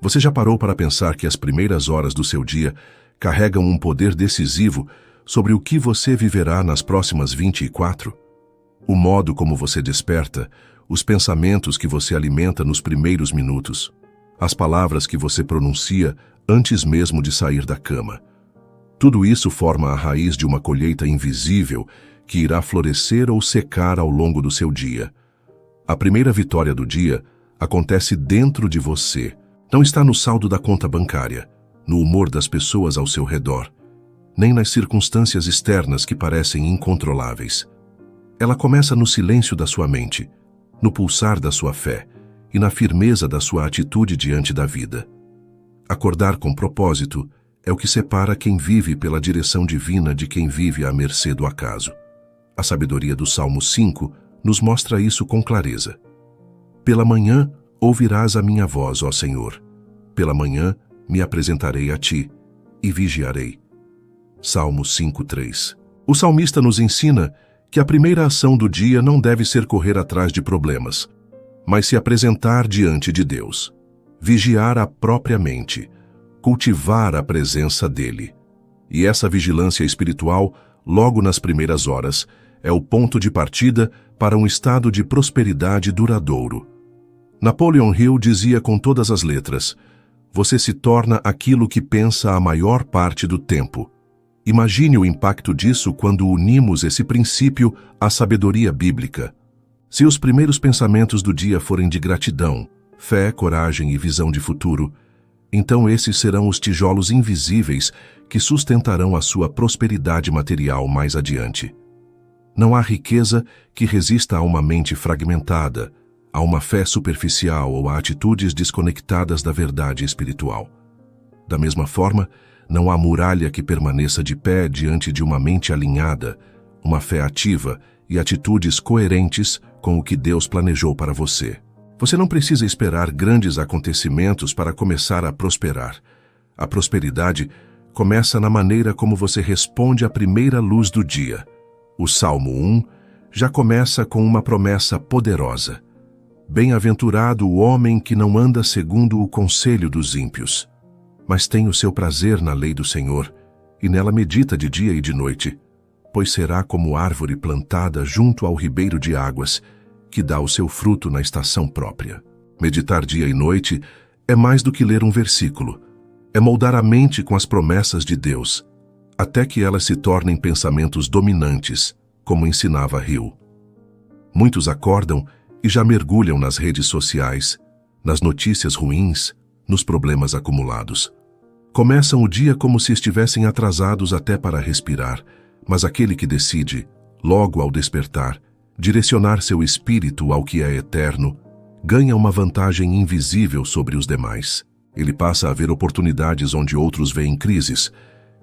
Você já parou para pensar que as primeiras horas do seu dia carregam um poder decisivo sobre o que você viverá nas próximas 24? O modo como você desperta, os pensamentos que você alimenta nos primeiros minutos, as palavras que você pronuncia antes mesmo de sair da cama. Tudo isso forma a raiz de uma colheita invisível que irá florescer ou secar ao longo do seu dia. A primeira vitória do dia acontece dentro de você. Não está no saldo da conta bancária, no humor das pessoas ao seu redor, nem nas circunstâncias externas que parecem incontroláveis. Ela começa no silêncio da sua mente, no pulsar da sua fé e na firmeza da sua atitude diante da vida. Acordar com propósito é o que separa quem vive pela direção divina de quem vive à mercê do acaso. A sabedoria do Salmo 5 nos mostra isso com clareza. Pela manhã ouvirás a minha voz, ó Senhor. Pela manhã me apresentarei a ti e vigiarei. Salmo 5:3. O salmista nos ensina que a primeira ação do dia não deve ser correr atrás de problemas, mas se apresentar diante de Deus, vigiar a própria mente, cultivar a presença dele. E essa vigilância espiritual, logo nas primeiras horas, é o ponto de partida para um estado de prosperidade duradouro. Napoleon Hill dizia com todas as letras: você se torna aquilo que pensa a maior parte do tempo. Imagine o impacto disso quando unimos esse princípio à sabedoria bíblica. Se os primeiros pensamentos do dia forem de gratidão, fé, coragem e visão de futuro, então esses serão os tijolos invisíveis que sustentarão a sua prosperidade material mais adiante. Não há riqueza que resista a uma mente fragmentada, a uma fé superficial ou a atitudes desconectadas da verdade espiritual. Da mesma forma, não há muralha que permaneça de pé diante de uma mente alinhada, uma fé ativa e atitudes coerentes com o que Deus planejou para você. Você não precisa esperar grandes acontecimentos para começar a prosperar. A prosperidade começa na maneira como você responde à primeira luz do dia. O Salmo 1 já começa com uma promessa poderosa. Bem-aventurado o homem que não anda segundo o conselho dos ímpios, mas tem o seu prazer na lei do Senhor, e nela medita de dia e de noite, pois será como árvore plantada junto ao ribeiro de águas, que dá o seu fruto na estação própria. Meditar dia e noite é mais do que ler um versículo, é moldar a mente com as promessas de Deus, até que elas se tornem pensamentos dominantes, como ensinava Hill. Muitos acordam e já mergulham nas redes sociais, nas notícias ruins, nos problemas acumulados. Começam o dia como se estivessem atrasados até para respirar, mas aquele que decide, logo ao despertar, direcionar seu espírito ao que é eterno, ganha uma vantagem invisível sobre os demais. Ele passa a ver oportunidades onde outros veem crises.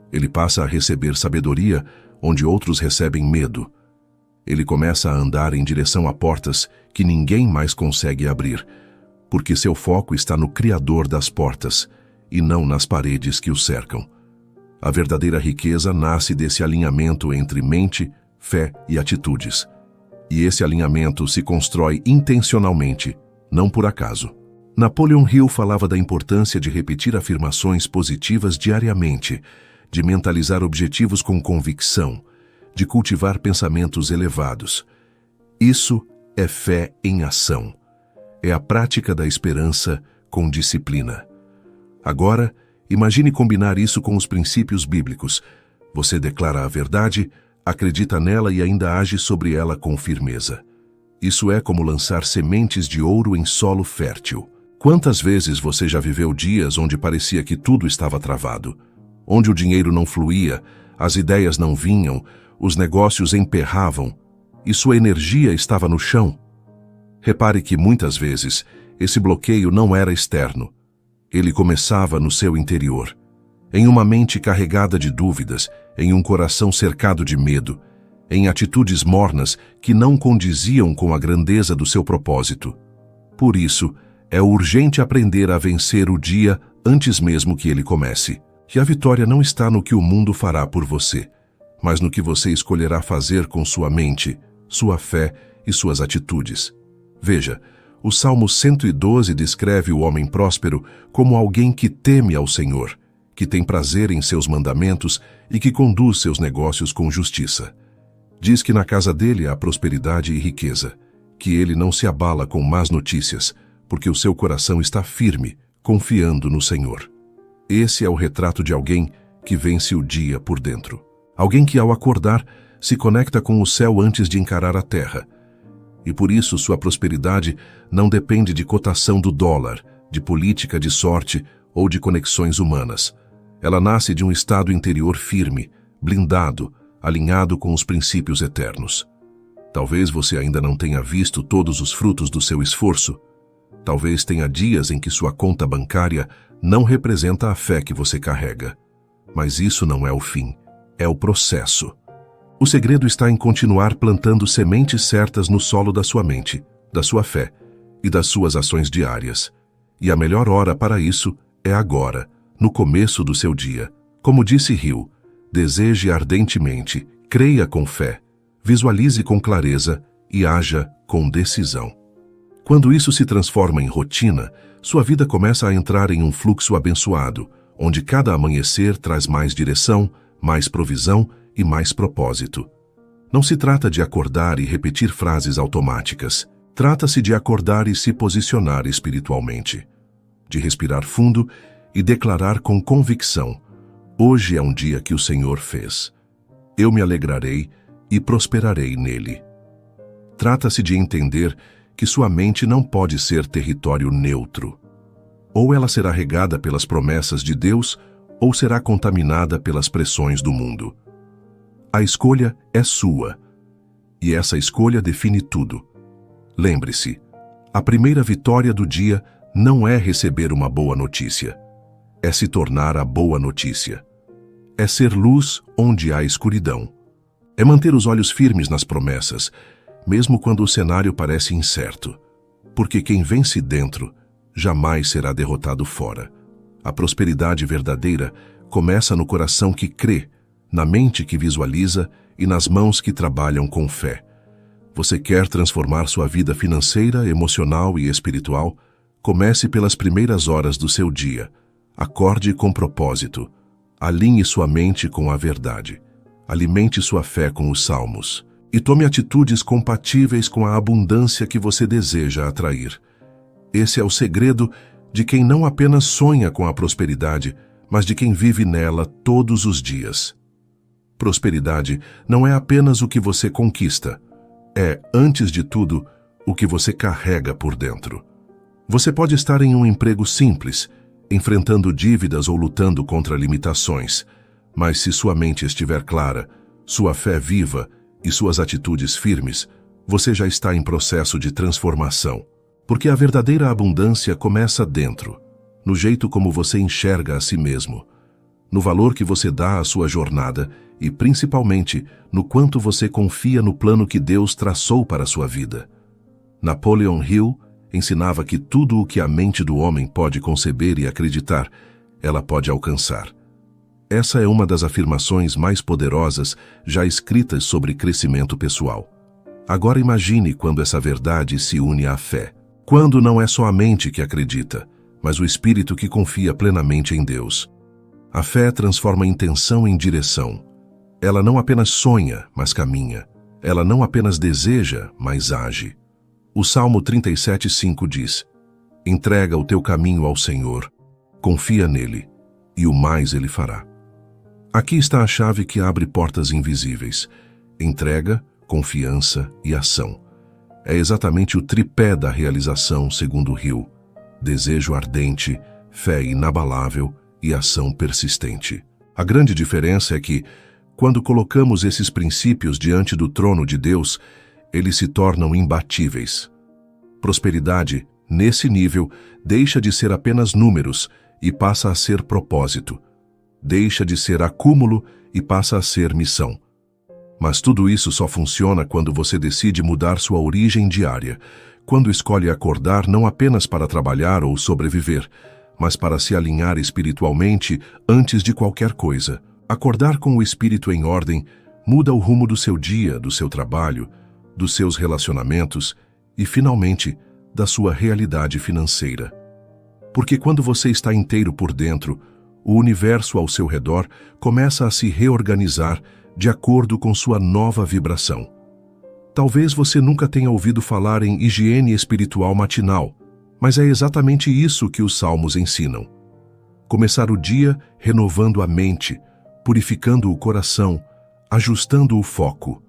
Ele passa a receber sabedoria onde outros recebem medo. Ele começa a andar em direção a portas que ninguém mais consegue abrir, porque seu foco está no Criador das portas e não nas paredes que o cercam. A verdadeira riqueza nasce desse alinhamento entre mente, fé e atitudes. E esse alinhamento se constrói intencionalmente, não por acaso. Napoleon Hill falava da importância de repetir afirmações positivas diariamente, de mentalizar objetivos com convicção, de cultivar pensamentos elevados. Isso é fé em ação. É a prática da esperança com disciplina. Agora, imagine combinar isso com os princípios bíblicos. Você declara a verdade, acredita nela e ainda age sobre ela com firmeza. Isso é como lançar sementes de ouro em solo fértil. Quantas vezes você já viveu dias onde parecia que tudo estava travado? Onde o dinheiro não fluía, as ideias não vinham, os negócios emperravam e sua energia estava no chão? Repare que muitas vezes esse bloqueio não era externo. Ele começava no seu interior, em uma mente carregada de dúvidas, em um coração cercado de medo, em atitudes mornas que não condiziam com a grandeza do seu propósito. Por isso, é urgente aprender a vencer o dia antes mesmo que ele comece. Que a vitória não está no que o mundo fará por você, mas no que você escolherá fazer com sua mente, sua fé e suas atitudes. Veja, O Salmo 112 descreve o homem próspero como alguém que teme ao Senhor, que tem prazer em seus mandamentos e que conduz seus negócios com justiça. Diz que na casa dele há prosperidade e riqueza, que ele não se abala com más notícias, porque o seu coração está firme, confiando no Senhor. Esse é o retrato de alguém que vence o dia por dentro. Alguém que, ao acordar, se conecta com o céu antes de encarar a terra. E por isso sua prosperidade não depende de cotação do dólar, de política de sorte ou de conexões humanas. Ela nasce de um estado interior firme, blindado, alinhado com os princípios eternos. Talvez você ainda não tenha visto todos os frutos do seu esforço. Talvez tenha dias em que sua conta bancária não representa a fé que você carrega. Mas isso não é o fim, é o processo. O segredo está em continuar plantando sementes certas no solo da sua mente, da sua fé e das suas ações diárias. E a melhor hora para isso é agora, no começo do seu dia. Como disse Hill, deseje ardentemente, creia com fé, visualize com clareza e haja com decisão. Quando isso se transforma em rotina, sua vida começa a entrar em um fluxo abençoado, onde cada amanhecer traz mais direção, mais provisão e mais propósito. Não se trata de acordar e repetir frases automáticas. Trata-se de acordar e se posicionar espiritualmente. De respirar fundo e declarar com convicção: hoje é um dia que o Senhor fez. Eu me alegrarei e prosperarei nele. Trata-se de entender que sua mente não pode ser território neutro. Ou ela será regada pelas promessas de Deus, ou será contaminada pelas pressões do mundo. A escolha é sua, e essa escolha define tudo. Lembre-se, a primeira vitória do dia não é receber uma boa notícia, é se tornar a boa notícia. É ser luz onde há escuridão. É manter os olhos firmes nas promessas, mesmo quando o cenário parece incerto, porque quem vence dentro jamais será derrotado fora. A prosperidade verdadeira começa no coração que crê, na mente que visualiza e nas mãos que trabalham com fé. Você quer transformar sua vida financeira, emocional e espiritual? Comece pelas primeiras horas do seu dia. Acorde com propósito. Alinhe sua mente com a verdade. Alimente sua fé com os salmos. E tome atitudes compatíveis com a abundância que você deseja atrair. Esse é o segredo de quem não apenas sonha com a prosperidade, mas de quem vive nela todos os dias. Prosperidade não é apenas o que você conquista, é, antes de tudo, o que você carrega por dentro. Você pode estar em um emprego simples, enfrentando dívidas ou lutando contra limitações, mas se sua mente estiver clara, sua fé viva e suas atitudes firmes, você já está em processo de transformação. Porque a verdadeira abundância começa dentro, no jeito como você enxerga a si mesmo, no valor que você dá à sua jornada e, principalmente, no quanto você confia no plano que Deus traçou para a sua vida. Napoleon Hill ensinava que tudo o que a mente do homem pode conceber e acreditar, ela pode alcançar. Essa é uma das afirmações mais poderosas já escritas sobre crescimento pessoal. Agora imagine quando essa verdade se une à fé. Quando não é só a mente que acredita, mas o espírito que confia plenamente em Deus. A fé transforma a intenção em direção. Ela não apenas sonha, mas caminha. Ela não apenas deseja, mas age. O Salmo 37:5 diz: entrega o teu caminho ao Senhor, confia nele, e o mais ele fará. Aqui está a chave que abre portas invisíveis: entrega, confiança e ação. É exatamente o tripé da realização, segundo Hill: desejo ardente, fé inabalável e ação persistente. A grande diferença é que, quando colocamos esses princípios diante do trono de Deus, eles se tornam imbatíveis. Prosperidade, nesse nível, deixa de ser apenas números e passa a ser propósito. Deixa de ser acúmulo e passa a ser missão. Mas tudo isso só funciona quando você decide mudar sua origem diária, quando escolhe acordar não apenas para trabalhar ou sobreviver, mas para se alinhar espiritualmente antes de qualquer coisa. Acordar com o espírito em ordem muda o rumo do seu dia, do seu trabalho, dos seus relacionamentos e, finalmente, da sua realidade financeira. Porque quando você está inteiro por dentro, o universo ao seu redor começa a se reorganizar de acordo com sua nova vibração. Talvez você nunca tenha ouvido falar em higiene espiritual matinal, mas é exatamente isso que os salmos ensinam. Começar o dia renovando a mente, purificando o coração, ajustando o foco.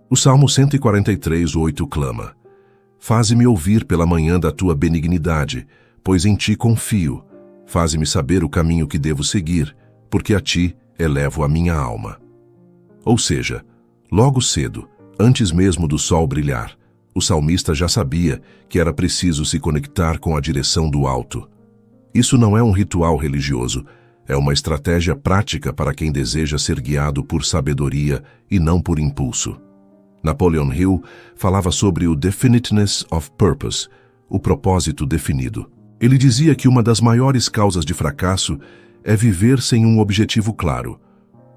O Salmo 143:8 clama: Faze-me ouvir pela manhã da tua benignidade, pois em ti confio. Faze-me saber o caminho que devo seguir, porque a ti elevo a minha alma. Ou seja, logo cedo, antes mesmo do sol brilhar, o salmista já sabia que era preciso se conectar com a direção do alto. Isso não é um ritual religioso, é uma estratégia prática para quem deseja ser guiado por sabedoria e não por impulso. Napoleon Hill falava sobre o definiteness of purpose, o propósito definido. Ele dizia que uma das maiores causas de fracasso é viver sem um objetivo claro.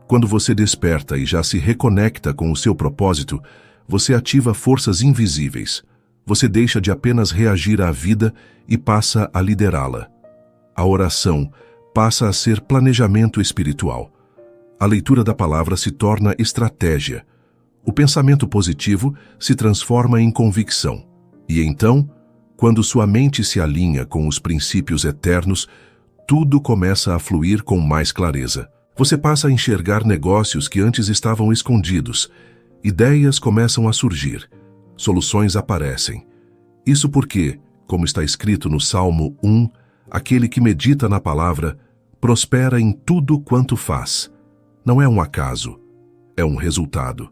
Quando você desperta e já se reconecta com o seu propósito, você ativa forças invisíveis. Você deixa de apenas reagir à vida e passa a liderá-la. A oração passa a ser planejamento espiritual. A leitura da palavra se torna estratégia. O pensamento positivo se transforma em convicção. E então, quando sua mente se alinha com os princípios eternos, tudo começa a fluir com mais clareza. Você passa a enxergar negócios que antes estavam escondidos. Ideias começam a surgir. Soluções aparecem. Isso porque, como está escrito no Salmo 1, aquele que medita na palavra prospera em tudo quanto faz. Não é um acaso, é um resultado.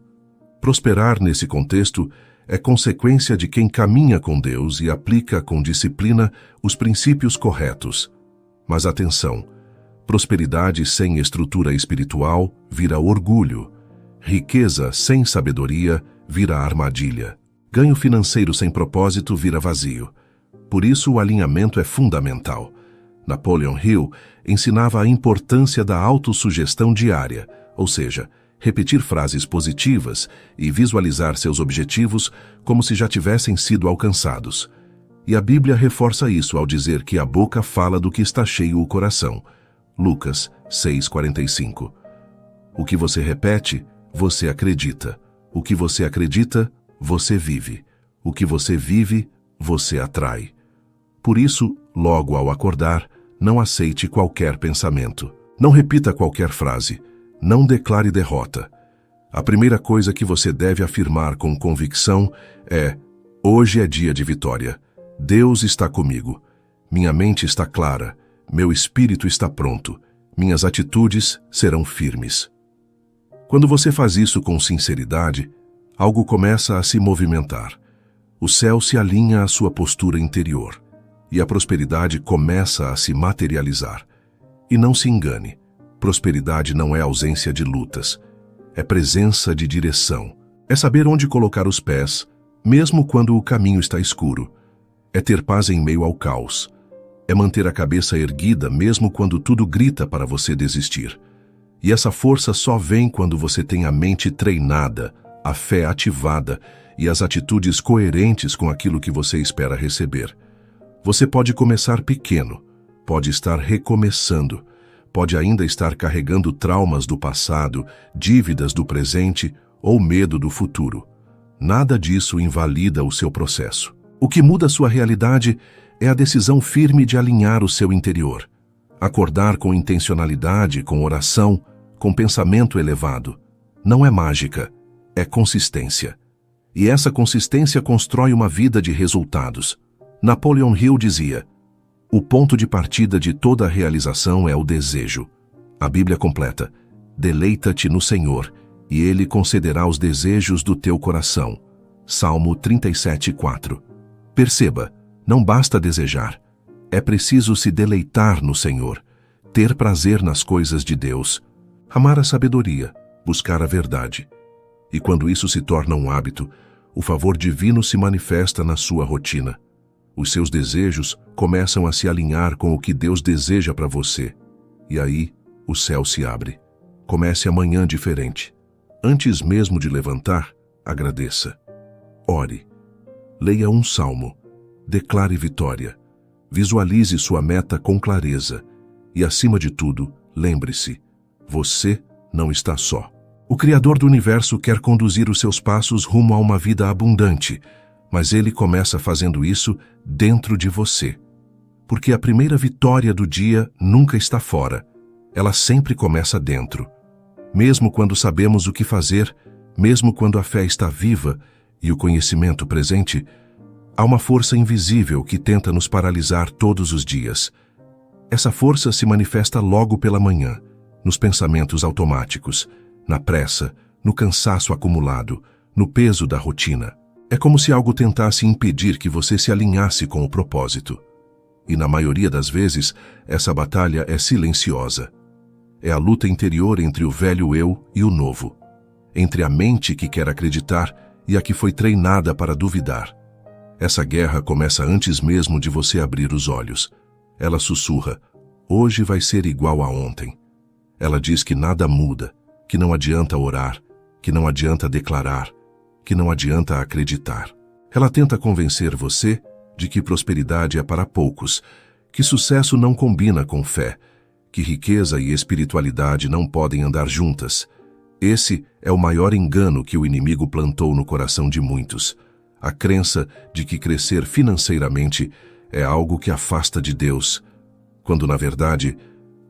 Prosperar nesse contexto é consequência de quem caminha com Deus e aplica com disciplina os princípios corretos. Mas atenção, prosperidade sem estrutura espiritual vira orgulho. Riqueza sem sabedoria vira armadilha. Ganho financeiro sem propósito vira vazio. Por isso o alinhamento é fundamental. Napoleon Hill ensinava a importância da autossugestão diária, ou seja, repetir frases positivas e visualizar seus objetivos como se já tivessem sido alcançados. E a Bíblia reforça isso ao dizer que a boca fala do que está cheio o coração. Lucas 6:45. O que você repete, você acredita. O que você acredita, você vive. O que você vive, você atrai. Por isso, logo ao acordar, não aceite qualquer pensamento. Não repita qualquer frase. Não declare derrota. A primeira coisa que você deve afirmar com convicção é: hoje é dia de vitória. Deus está comigo. Minha mente está clara. Meu espírito está pronto. Minhas atitudes serão firmes. Quando você faz isso com sinceridade, algo começa a se movimentar. O céu se alinha à sua postura interior e a prosperidade começa a se materializar. E não se engane, prosperidade não é ausência de lutas, é presença de direção. É saber onde colocar os pés, mesmo quando o caminho está escuro. É ter paz em meio ao caos. É manter a cabeça erguida mesmo quando tudo grita para você desistir. E essa força só vem quando você tem a mente treinada, a fé ativada e as atitudes coerentes com aquilo que você espera receber. Você pode começar pequeno, pode estar recomeçando, pode ainda estar carregando traumas do passado, dívidas do presente ou medo do futuro. Nada disso invalida o seu processo. O que muda a sua realidade é a decisão firme de alinhar o seu interior. Acordar com intencionalidade, com oração, com pensamento elevado. Não é mágica, é consistência. E essa consistência constrói uma vida de resultados. Napoleon Hill dizia: o ponto de partida de toda a realização é o desejo. A Bíblia completa: deleita-te no Senhor, e Ele concederá os desejos do teu coração. Salmo 37:4. Perceba, não basta desejar. É preciso se deleitar no Senhor, ter prazer nas coisas de Deus, amar a sabedoria, buscar a verdade. E quando isso se torna um hábito, o favor divino se manifesta na sua rotina. Os seus desejos começam a se alinhar com o que Deus deseja para você. E aí, o céu se abre. Comece amanhã diferente. Antes mesmo de levantar, agradeça. Ore. Leia um salmo. declare vitória. Visualize sua meta com clareza. E, acima de tudo, lembre-se, você não está só. O Criador do Universo quer conduzir os seus passos rumo a uma vida abundante, mas Ele começa fazendo isso dentro de você. Porque a primeira vitória do dia nunca está fora. Ela sempre começa dentro. Mesmo quando sabemos o que fazer, mesmo quando a fé está viva e o conhecimento presente, há uma força invisível que tenta nos paralisar todos os dias. Essa força se manifesta logo pela manhã, nos pensamentos automáticos, na pressa, no cansaço acumulado, no peso da rotina. É como se algo tentasse impedir que você se alinhasse com o propósito. E na maioria das vezes, essa batalha é silenciosa. É a luta interior entre o velho eu e o novo. Entre a mente que quer acreditar e a que foi treinada para duvidar. Essa guerra começa antes mesmo de você abrir os olhos. Ela sussurra, hoje vai ser igual a ontem. Ela diz que nada muda, que não adianta orar, que não adianta declarar, que não adianta acreditar. Ela tenta convencer você de que prosperidade é para poucos, que sucesso não combina com fé, que riqueza e espiritualidade não podem andar juntas. Esse é o maior engano que o inimigo plantou no coração de muitos. A crença de que crescer financeiramente é algo que afasta de Deus, quando na verdade,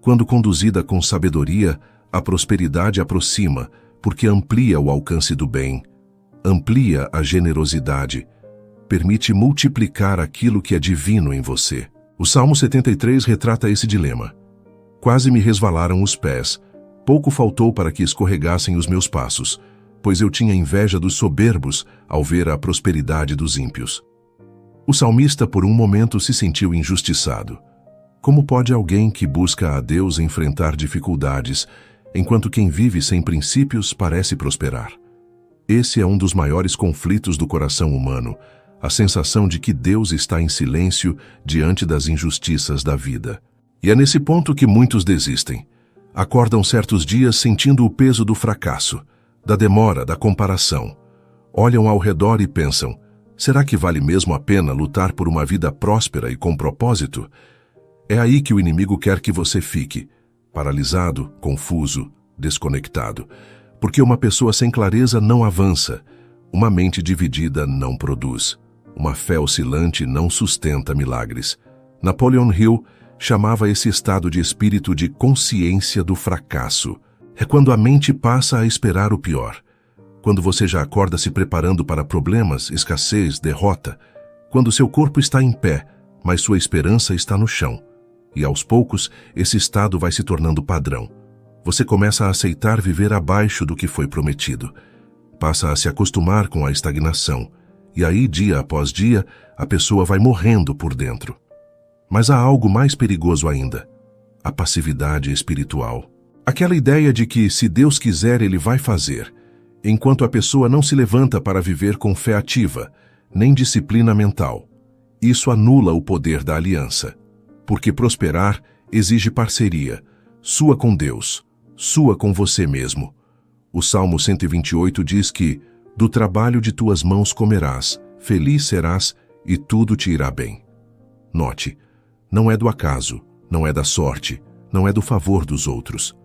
quando conduzida com sabedoria, a prosperidade aproxima, porque amplia o alcance do bem, amplia a generosidade, permite multiplicar aquilo que é divino em você. O Salmo 73 retrata esse dilema. Quase me resvalaram os pés, pouco faltou para que escorregassem os meus passos, pois eu tinha inveja dos soberbos ao ver a prosperidade dos ímpios. O salmista por um momento se sentiu injustiçado. Como pode alguém que busca a Deus enfrentar dificuldades, enquanto quem vive sem princípios parece prosperar? Esse é um dos maiores conflitos do coração humano, a sensação de que Deus está em silêncio diante das injustiças da vida. E é nesse ponto que muitos desistem. Acordam certos dias sentindo o peso do fracasso, da demora, da comparação. Olham ao redor e pensam, será que vale mesmo a pena lutar por uma vida próspera e com propósito? É aí que o inimigo quer que você fique, paralisado, confuso, desconectado. Porque uma pessoa sem clareza não avança, uma mente dividida não produz, uma fé oscilante não sustenta milagres. Napoleon Hill chamava esse estado de espírito de consciência do fracasso. É quando a mente passa a esperar o pior. Quando você já acorda se preparando para problemas, escassez, derrota. Quando seu corpo está em pé, mas sua esperança está no chão. E aos poucos, esse estado vai se tornando padrão. Você começa a aceitar viver abaixo do que foi prometido. Passa a se acostumar com a estagnação. E aí, dia após dia, a pessoa vai morrendo por dentro. Mas há algo mais perigoso ainda: a passividade espiritual. Aquela ideia de que, se Deus quiser, Ele vai fazer, enquanto a pessoa não se levanta para viver com fé ativa, nem disciplina mental. Isso anula o poder da aliança, porque prosperar exige parceria, sua com Deus, sua com você mesmo. O Salmo 128 diz que, do trabalho de tuas mãos comerás, feliz serás e tudo te irá bem. Note, não é do acaso, não é da sorte, não é do favor dos outros.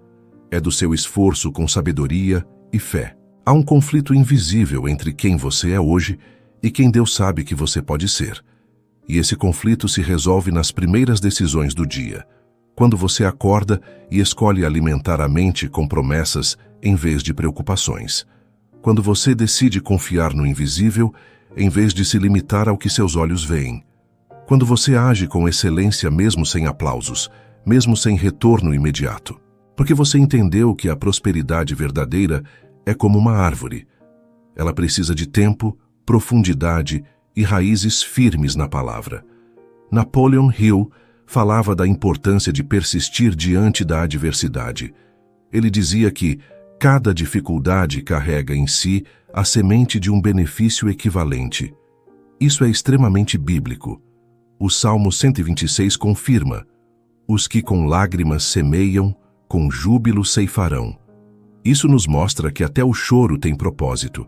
É do seu esforço com sabedoria e fé. Há um conflito invisível entre quem você é hoje e quem Deus sabe que você pode ser. E esse conflito se resolve nas primeiras decisões do dia, quando você acorda e escolhe alimentar a mente com promessas em vez de preocupações. Quando você decide confiar no invisível, em vez de se limitar ao que seus olhos veem. Quando você age com excelência mesmo sem aplausos, mesmo sem retorno imediato. Porque você entendeu que a prosperidade verdadeira é como uma árvore. Ela precisa de tempo, profundidade e raízes firmes na palavra. Napoleon Hill falava da importância de persistir diante da adversidade. Ele dizia que cada dificuldade carrega em si a semente de um benefício equivalente. Isso é extremamente bíblico. O Salmo 126 confirma: os que com lágrimas semeiam, com júbilo ceifarão. Isso nos mostra que até o choro tem propósito.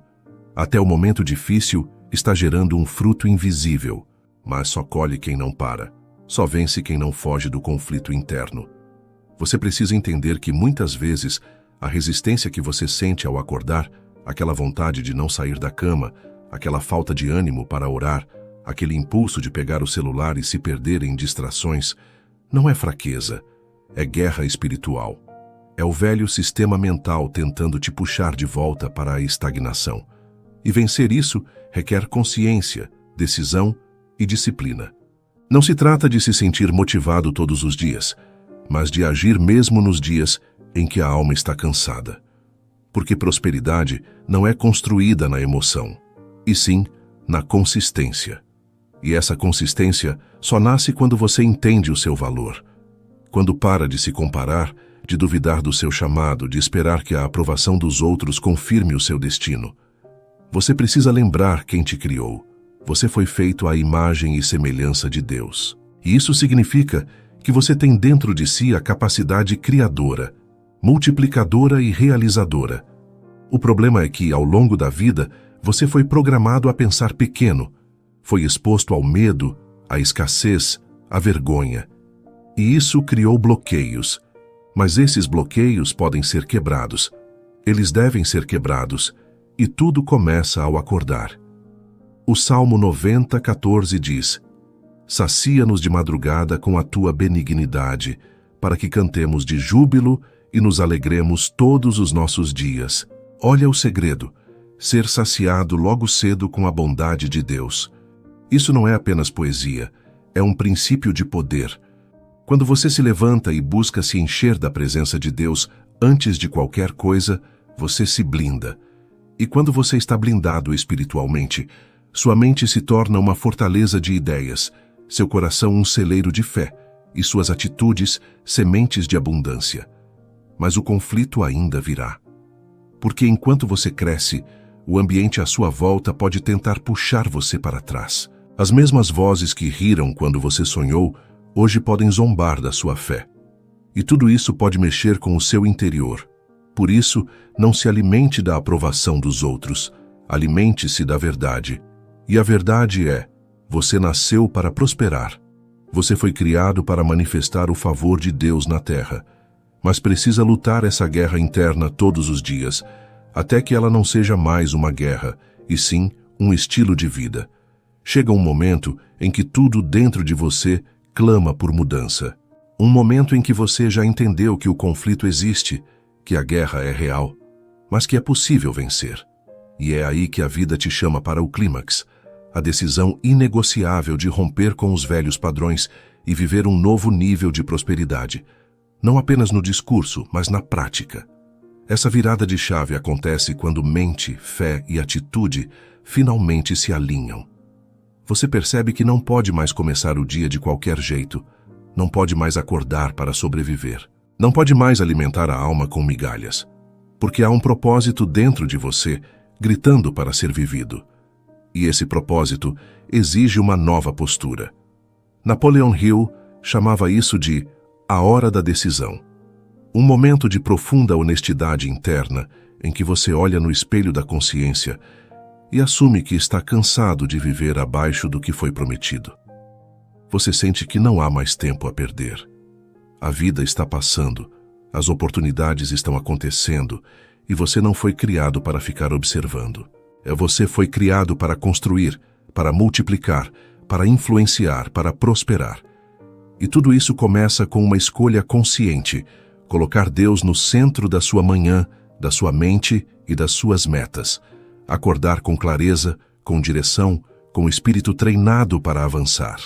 Até o momento difícil está gerando um fruto invisível. mas só colhe quem não para. Só vence quem não foge do conflito interno. Você precisa entender que muitas vezes a resistência que você sente ao acordar, aquela vontade de não sair da cama, aquela falta de ânimo para orar, aquele impulso de pegar o celular e se perder em distrações, não é fraqueza, é guerra espiritual. É o velho sistema mental tentando te puxar de volta para a estagnação. E vencer isso requer consciência, decisão e disciplina. Não se trata de se sentir motivado todos os dias, mas de agir mesmo nos dias em que a alma está cansada. Porque prosperidade não é construída na emoção, e sim na consistência. E essa consistência só nasce quando você entende o seu valor. Quando para de se comparar, de duvidar do seu chamado, de esperar que a aprovação dos outros confirme o seu destino. Você precisa lembrar quem te criou. Você foi feito à imagem e semelhança de Deus. E isso significa que você tem dentro de si a capacidade criadora, multiplicadora e realizadora. O problema é que, ao longo da vida, você foi programado a pensar pequeno, foi exposto ao medo, à escassez, à vergonha. E isso criou bloqueios. Mas esses bloqueios podem ser quebrados. Eles devem ser quebrados, e tudo começa ao acordar. O Salmo 90:14 diz: sacia-nos de madrugada com a tua benignidade, para que cantemos de júbilo e nos alegremos todos os nossos dias. Olha o segredo: ser saciado logo cedo com a bondade de Deus. Isso não é apenas poesia, é um princípio de poder. Quando você se levanta e busca se encher da presença de Deus antes de qualquer coisa, você se blinda. E quando você está blindado espiritualmente, sua mente se torna uma fortaleza de ideias, seu coração um celeiro de fé e suas atitudes sementes de abundância. Mas o conflito ainda virá. Porque enquanto você cresce, o ambiente à sua volta pode tentar puxar você para trás. As mesmas vozes que riram quando você sonhou, hoje podem zombar da sua fé. E tudo isso pode mexer com o seu interior. Por isso, não se alimente da aprovação dos outros. Alimente-se da verdade. E a verdade é: você nasceu para prosperar. Você foi criado para manifestar o favor de Deus na terra. Mas precisa lutar essa guerra interna todos os dias, até que ela não seja mais uma guerra, e sim um estilo de vida. Chega um momento em que tudo dentro de você clama por mudança. Um momento em que você já entendeu que o conflito existe, que a guerra é real, mas que é possível vencer. E é aí que a vida te chama para o clímax, a decisão inegociável de romper com os velhos padrões e viver um novo nível de prosperidade. Não apenas no discurso, mas na prática. Essa virada de chave acontece quando mente, fé e atitude finalmente se alinham. Você percebe que não pode mais começar o dia de qualquer jeito, não pode mais acordar para sobreviver, não pode mais alimentar a alma com migalhas, porque há um propósito dentro de você, gritando para ser vivido. E esse propósito exige uma nova postura. Napoleon Hill chamava isso de a hora da decisão. Um momento de profunda honestidade interna em que você olha no espelho da consciência e assume que está cansado de viver abaixo do que foi prometido. Você sente que não há mais tempo a perder. A vida está passando, as oportunidades estão acontecendo e você não foi criado para ficar observando. Você foi criado para construir, para multiplicar, para influenciar, para prosperar. E tudo isso começa com uma escolha consciente, colocar Deus no centro da sua manhã, da sua mente e das suas metas. Acordar com clareza, com direção, com o espírito treinado para avançar.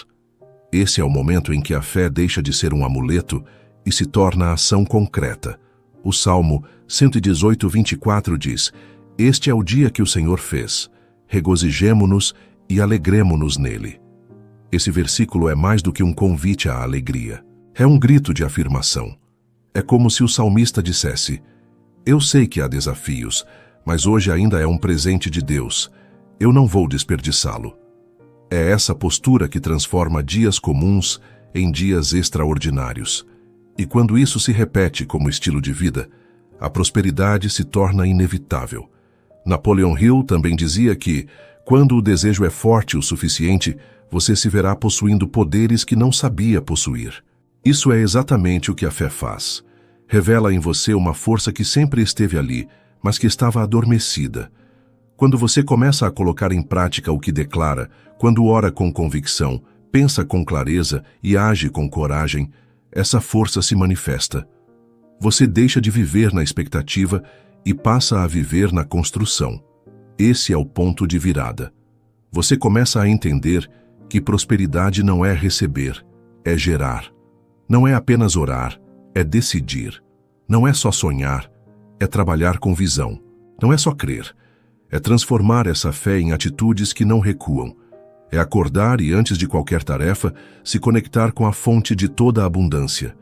Esse é o momento em que a fé deixa de ser um amuleto e se torna ação concreta. O Salmo 118:24 diz: este é o dia que o Senhor fez. Regozijemo-nos e alegremo-nos nele. Esse versículo é mais do que um convite à alegria. É um grito de afirmação. É como se o salmista dissesse: eu sei que há desafios, mas hoje ainda é um presente de Deus. Eu não vou desperdiçá-lo. É essa postura que transforma dias comuns em dias extraordinários. E quando isso se repete como estilo de vida, a prosperidade se torna inevitável. Napoleon Hill também dizia que, quando o desejo é forte o suficiente, você se verá possuindo poderes que não sabia possuir. Isso é exatamente o que a fé faz. Revela em você uma força que sempre esteve ali, mas que estava adormecida. Quando você começa a colocar em prática o que declara, quando ora com convicção, pensa com clareza e age com coragem, essa força se manifesta. Você deixa de viver na expectativa e passa a viver na construção. Esse é o ponto de virada. Você começa a entender que prosperidade não é receber, é gerar. Não é apenas orar, é decidir. Não é só sonhar, é trabalhar com visão. Não é só crer, é transformar essa fé em atitudes que não recuam. É acordar e, antes de qualquer tarefa, se conectar com a fonte de toda a abundância.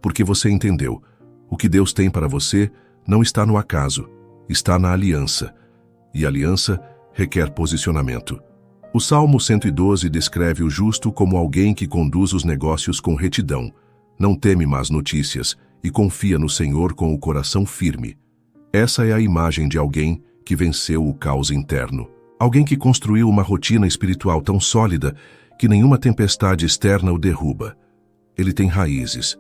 Porque você entendeu, o que Deus tem para você não está no acaso, está na aliança. E aliança requer posicionamento. O Salmo 112 descreve o justo como alguém que conduz os negócios com retidão, não teme más notícias e confia no Senhor com o coração firme. Essa é a imagem de alguém que venceu o caos interno. Alguém que construiu uma rotina espiritual tão sólida que nenhuma tempestade externa o derruba. Ele tem raízes,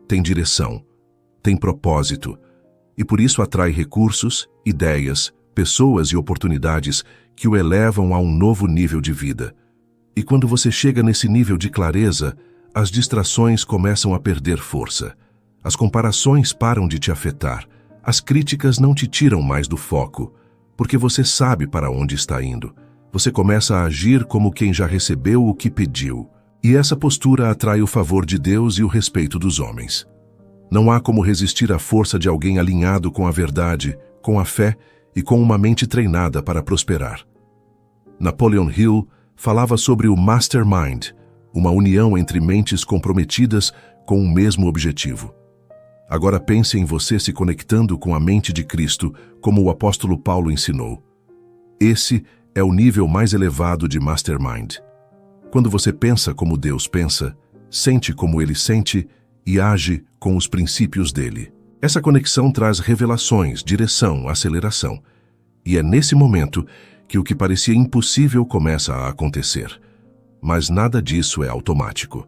tem direção, tem propósito, e por isso atrai recursos, ideias, pessoas e oportunidades que o elevam a um novo nível de vida. E quando você chega nesse nível de clareza, as distrações começam a perder força. As comparações param de te afetar. As críticas não te tiram mais do foco, porque você sabe para onde está indo. Você começa a agir como quem já recebeu o que pediu. E essa postura atrai o favor de Deus e o respeito dos homens. Não há como resistir à força de alguém alinhado com a verdade, com a fé e com uma mente treinada para prosperar. Napoleon Hill falava sobre o mastermind, uma união entre mentes comprometidas com o mesmo objetivo. Agora pense em você se conectando com a mente de Cristo, como o apóstolo Paulo ensinou. Esse é o nível mais elevado de mastermind. Quando você pensa como Deus pensa, sente como Ele sente e age com os princípios dele. Essa conexão traz revelações, direção, aceleração. E é nesse momento que o que parecia impossível começa a acontecer. Mas nada disso é automático.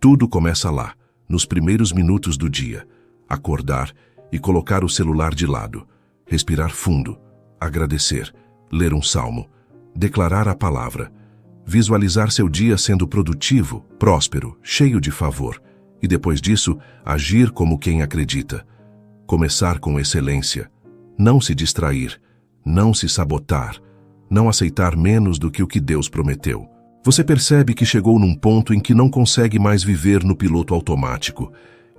Tudo começa lá, nos primeiros minutos do dia. Acordar e colocar o celular de lado. Respirar fundo. Agradecer. Ler um salmo. Declarar a palavra. Visualizar seu dia sendo produtivo, próspero, cheio de favor. E depois disso, agir como quem acredita. Começar com excelência. Não se distrair. Não se sabotar. Não aceitar menos do que o que Deus prometeu. Você percebe que chegou num ponto em que não consegue mais viver no piloto automático,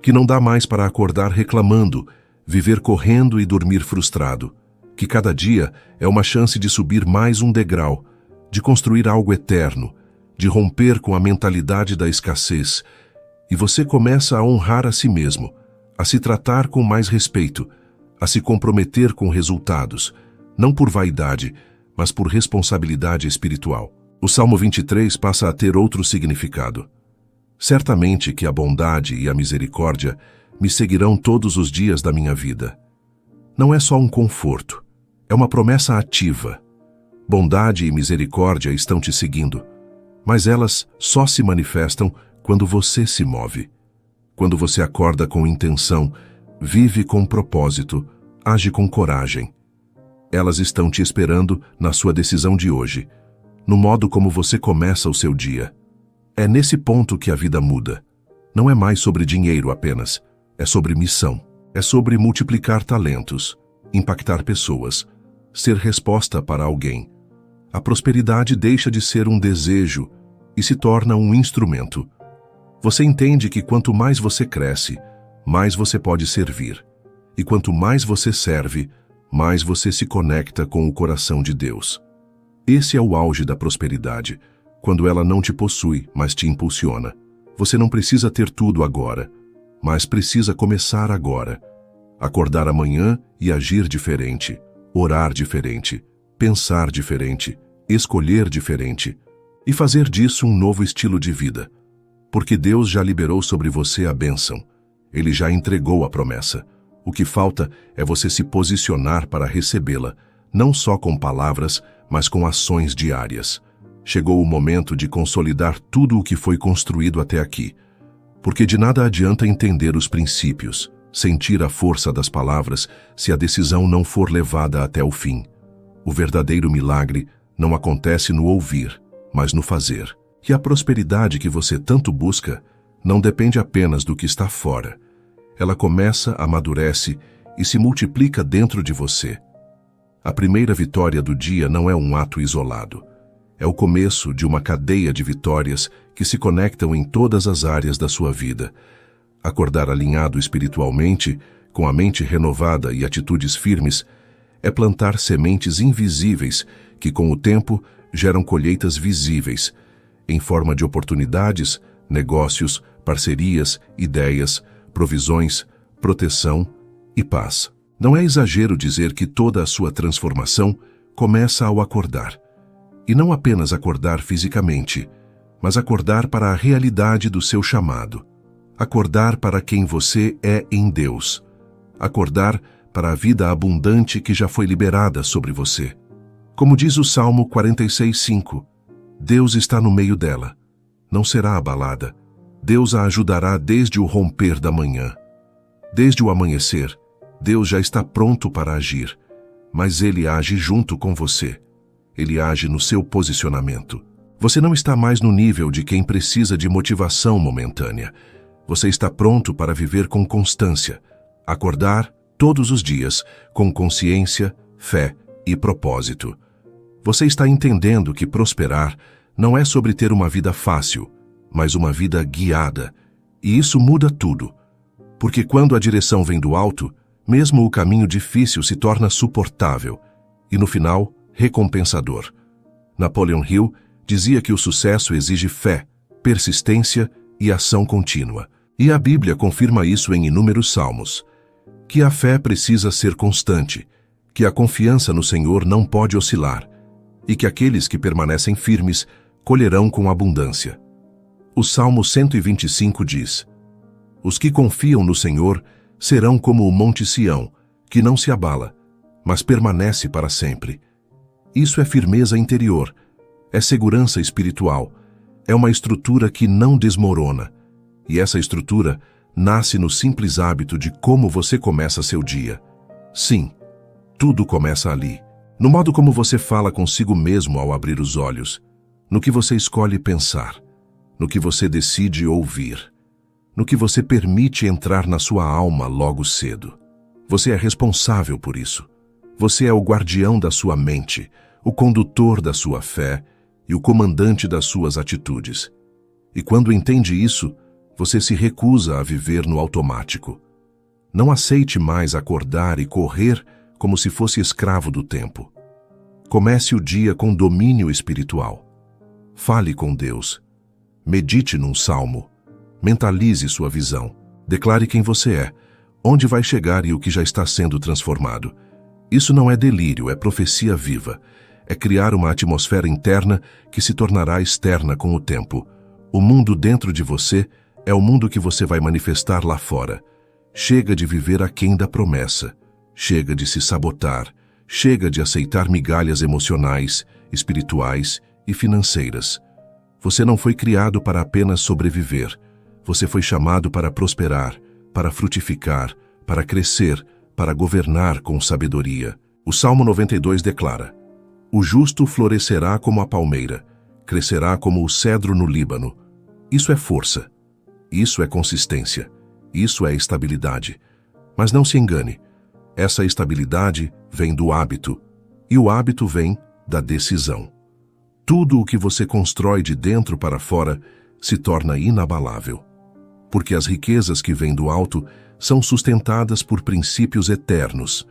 que não dá mais para acordar reclamando, viver correndo e dormir frustrado, que cada dia é uma chance de subir mais um degrau, de construir algo eterno, de romper com a mentalidade da escassez, e você começa a honrar a si mesmo, a se tratar com mais respeito, a se comprometer com resultados, não por vaidade, mas por responsabilidade espiritual. O Salmo 23 passa a ter outro significado. Certamente que a bondade e a misericórdia me seguirão todos os dias da minha vida. Não é só um conforto, é uma promessa ativa. Bondade e misericórdia estão te seguindo, mas elas só se manifestam quando você se move. Quando você acorda com intenção, vive com propósito, age com coragem. Elas estão te esperando na sua decisão de hoje, no modo como você começa o seu dia. É nesse ponto que a vida muda. Não é mais sobre dinheiro apenas, é sobre missão. É sobre multiplicar talentos, impactar pessoas, ser resposta para alguém. A prosperidade deixa de ser um desejo e se torna um instrumento. Você entende que quanto mais você cresce, mais você pode servir. E quanto mais você serve, mais você se conecta com o coração de Deus. Esse é o auge da prosperidade, quando ela não te possui, mas te impulsiona. Você não precisa ter tudo agora, mas precisa começar agora. Acordar amanhã e agir diferente, orar diferente, pensar diferente, escolher diferente e fazer disso um novo estilo de vida. Porque Deus já liberou sobre você a bênção. Ele já entregou a promessa. O que falta é você se posicionar para recebê-la, não só com palavras, mas com ações diárias. Chegou o momento de consolidar tudo o que foi construído até aqui, porque de nada adianta entender os princípios, sentir a força das palavras, se a decisão não for levada até o fim. O verdadeiro milagre não acontece no ouvir, mas no fazer. E a prosperidade que você tanto busca não depende apenas do que está fora. Ela começa, amadurece e se multiplica dentro de você. A primeira vitória do dia não é um ato isolado. É o começo de uma cadeia de vitórias que se conectam em todas as áreas da sua vida. Acordar alinhado espiritualmente, com a mente renovada e atitudes firmes, é plantar sementes invisíveis que, com o tempo, geram colheitas visíveis, em forma de oportunidades, negócios, parcerias, ideias, provisões, proteção e paz. Não é exagero dizer que toda a sua transformação começa ao acordar. E não apenas acordar fisicamente, mas acordar para a realidade do seu chamado. Acordar para quem você é em Deus. Acordar para a vida abundante que já foi liberada sobre você. Como diz o Salmo 46:5, Deus está no meio dela. Não será abalada. Deus a ajudará desde o romper da manhã. Desde o amanhecer, Deus já está pronto para agir, mas Ele age junto com você. Ele age no seu posicionamento. Você não está mais no nível de quem precisa de motivação momentânea. Você está pronto para viver com constância, acordar todos os dias com consciência, fé e propósito. Você está entendendo que prosperar não é sobre ter uma vida fácil, mas uma vida guiada. E isso muda tudo. Porque quando a direção vem do alto, mesmo o caminho difícil se torna suportável e, no final, recompensador. Napoleon Hill dizia que o sucesso exige fé, persistência e ação contínua. E a Bíblia confirma isso em inúmeros salmos. Que a fé precisa ser constante, que a confiança no Senhor não pode oscilar e que aqueles que permanecem firmes colherão com abundância. O Salmo 125 diz: Os que confiam no Senhor serão como o monte Sião, que não se abala, mas permanece para sempre. Isso é firmeza interior, é segurança espiritual, é uma estrutura que não desmorona. E essa estrutura nasce no simples hábito de como você começa seu dia. Sim, tudo começa ali. No modo como você fala consigo mesmo ao abrir os olhos, no que você escolhe pensar, no que você decide ouvir, no que você permite entrar na sua alma logo cedo. Você é responsável por isso. Você é o guardião da sua mente, o condutor da sua fé e o comandante das suas atitudes. E quando entende isso, você se recusa a viver no automático. Não aceite mais acordar e correr como se fosse escravo do tempo. Comece o dia com domínio espiritual. Fale com Deus. Medite num salmo. Mentalize sua visão. Declare quem você é, onde vai chegar e o que já está sendo transformado. Isso não é delírio, é profecia viva. É criar uma atmosfera interna que se tornará externa com o tempo. O mundo dentro de você é o mundo que você vai manifestar lá fora. Chega de viver aquém da promessa. Chega de se sabotar. Chega de aceitar migalhas emocionais, espirituais e financeiras. Você não foi criado para apenas sobreviver. Você foi chamado para prosperar, para frutificar, para crescer, para governar com sabedoria. O Salmo 92 declara: O justo florescerá como a palmeira, crescerá como o cedro no Líbano. Isso é força. Isso é consistência. Isso é estabilidade. Mas não se engane. Essa estabilidade vem do hábito, e o hábito vem da decisão. Tudo o que você constrói de dentro para fora se torna inabalável, porque as riquezas que vêm do alto são sustentadas por princípios eternos.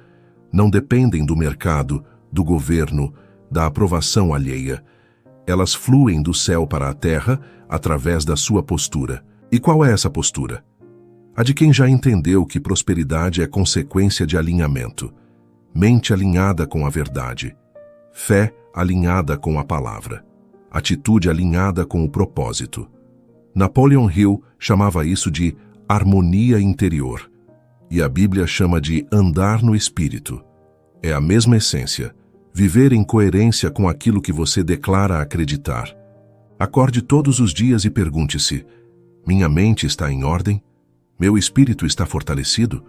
Não dependem do mercado, do governo, da aprovação alheia. Elas fluem do céu para a terra através da sua postura. E qual é essa postura? A de quem já entendeu que prosperidade é consequência de alinhamento. Mente alinhada com a verdade. Fé alinhada com a palavra. Atitude alinhada com o propósito. Napoleon Hill chamava isso de harmonia interior. E a Bíblia chama de andar no Espírito. É a mesma essência. Viver em coerência com aquilo que você declara acreditar. Acorde todos os dias e pergunte-se: minha mente está em ordem? Meu espírito está fortalecido?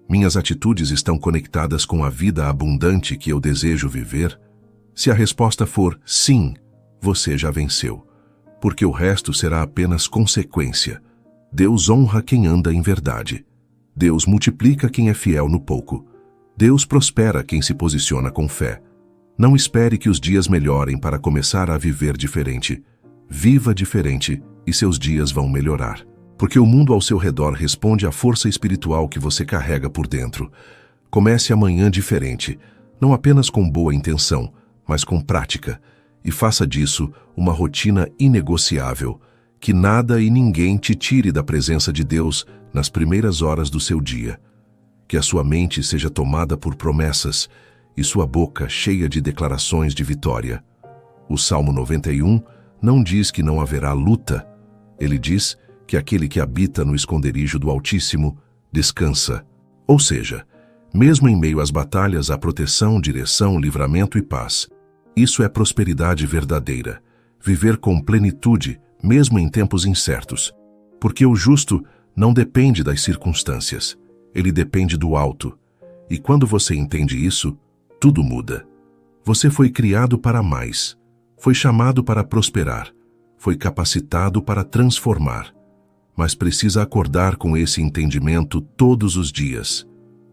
Minhas atitudes estão conectadas com a vida abundante que eu desejo viver? Se a resposta for sim, você já venceu, porque o resto será apenas consequência. Deus honra quem anda em verdade. Deus multiplica quem é fiel no pouco. Deus prospera quem se posiciona com fé. Não espere que os dias melhorem para começar a viver diferente. Viva diferente e seus dias vão melhorar. Porque o mundo ao seu redor responde à força espiritual que você carrega por dentro. Comece amanhã diferente, não apenas com boa intenção, mas com prática, e faça disso uma rotina inegociável, que nada e ninguém te tire da presença de Deus nas primeiras horas do seu dia. Que a sua mente seja tomada por promessas e sua boca cheia de declarações de vitória. O Salmo 91 não diz que não haverá luta, ele diz que aquele que habita no esconderijo do Altíssimo descansa. Ou seja, mesmo em meio às batalhas, há proteção, direção, livramento e paz. Isso é prosperidade verdadeira. Viver com plenitude, mesmo em tempos incertos. Porque o justo não depende das circunstâncias. Ele depende do alto. E quando você entende isso, tudo muda. Você foi criado para mais. Foi chamado para prosperar. Foi capacitado para transformar. Mas precisa acordar com esse entendimento todos os dias,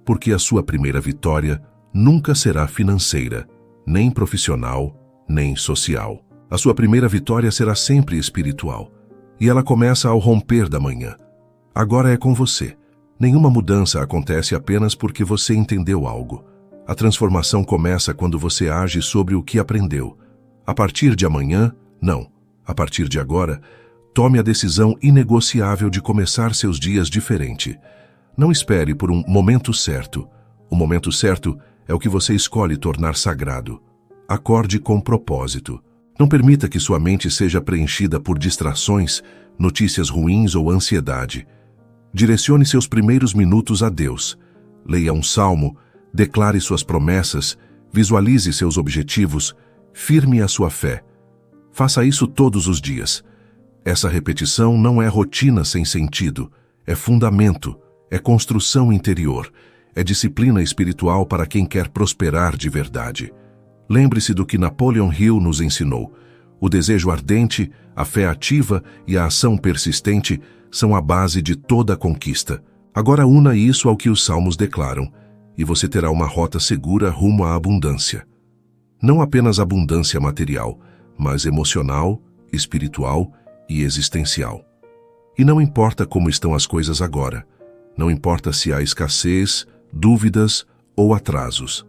porque a sua primeira vitória nunca será financeira, nem profissional, nem social. A sua primeira vitória será sempre espiritual, e ela começa ao romper da manhã. Agora é com você. Nenhuma mudança acontece apenas porque você entendeu algo. A transformação começa quando você age sobre o que aprendeu. A partir de amanhã, não. A partir de agora, tome a decisão inegociável de começar seus dias diferente. Não espere por um momento certo. O momento certo é o que você escolhe tornar sagrado. Acorde com propósito. Não permita que sua mente seja preenchida por distrações, notícias ruins ou ansiedade. Direcione seus primeiros minutos a Deus. Leia um salmo, declare suas promessas, visualize seus objetivos, firme a sua fé. Faça isso todos os dias. Essa repetição não é rotina sem sentido, é fundamento, é construção interior, é disciplina espiritual para quem quer prosperar de verdade. Lembre-se do que Napoleon Hill nos ensinou. O desejo ardente, a fé ativa e a ação persistente são a base de toda conquista. Agora una isso ao que os salmos declaram, e você terá uma rota segura rumo à abundância. Não apenas abundância material, mas emocional, espiritual e existencial. E não importa como estão as coisas agora, não importa se há escassez, dúvidas ou atrasos.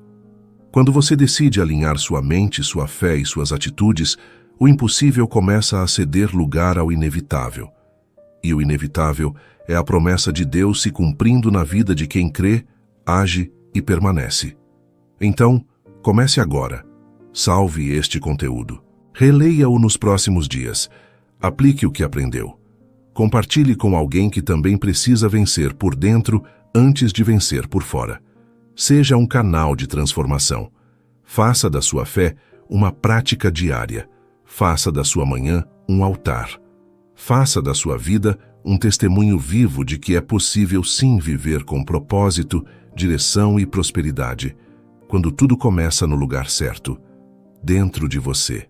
Quando você decide alinhar sua mente, sua fé e suas atitudes, o impossível começa a ceder lugar ao inevitável. E o inevitável é a promessa de Deus se cumprindo na vida de quem crê, age e permanece. Então, comece agora. Salve este conteúdo. Releia-o nos próximos dias. Aplique o que aprendeu. Compartilhe com alguém que também precisa vencer por dentro antes de vencer por fora. Seja um canal de transformação. Faça da sua fé uma prática diária. Faça da sua manhã um altar. Faça da sua vida um testemunho vivo de que é possível sim viver com propósito, direção e prosperidade, quando tudo começa no lugar certo, dentro de você.